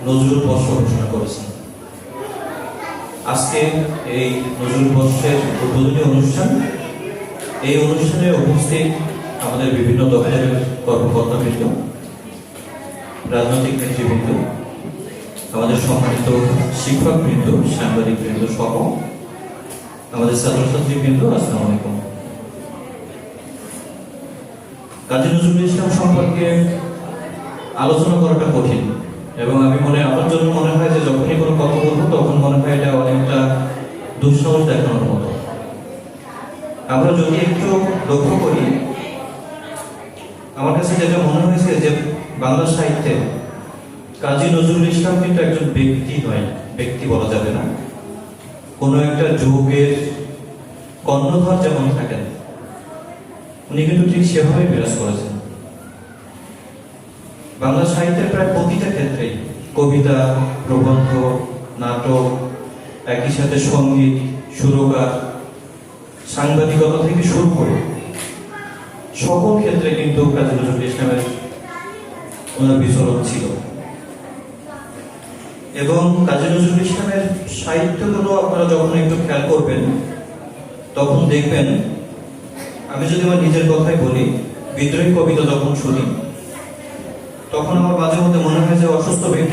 নজরুল বর্ষ ঘোষণা করেছেন। আজকে এই নজরুল বর্ষের উদ্বোধনী অনুষ্ঠান, এই অনুষ্ঠানে উপস্থিত আমাদের বিভিন্ন দপ্তরের কর্মকর্তাবৃন্দ, রাজনৈতিক নেতৃবৃন্দ, আমাদের সম্মানিত শিক্ষকবৃন্দ, সাংবাদিকবৃন্দ সহ আমাদের ছাত্রছাত্রীবৃন্দ, আসসালামু আলাইকুম। কাজী নজরুল ইসলাম সম্পর্কে আলোচনা করাটা কঠিন এবং আমার জন্য মনে হয় যে যখনই কোনো কথা বলবো তখন মনে হয় এটা অনেকটা দুঃসাহস দেখানোর মতো। আমরা যদি একটু লক্ষ্য করি, আমার কাছে যেটা মনে হয়েছে যে বাংলা সাহিত্যে কাজী নজরুল ইসলাম কিন্তু একজন ব্যক্তি নয়, ব্যক্তি বলা যাবে না, কোনো একটা যুগের কর্ণধার যেমন থাকেন, উনি কিন্তু ঠিক সেভাবে বিরাজ করেছেন। বাংলা সাহিত্যের প্রায় প্রতিটা ক্ষেত্রেই কবিতা, প্রবন্ধ, নাটক, একই সাথে সঙ্গীত, সুরকার, সাংবাদিকতা থেকে শুরু করে সকল ক্ষেত্রে কিন্তু কাজী নজরুল ইসলামের ওনার বিচরণ ছিল। এবং কাজী নজরুল ইসলামের সাহিত্যগুলো আপনারা যখন একটু খেয়াল করবেন তখন দেখবেন, আমি যদি আমার নিজের কথাই বলি, বিদ্রোহী কবিতা যখন শুনি তখন আমার মাঝে মধ্যে মনে হয় যে অসুস্থ ব্যক্তি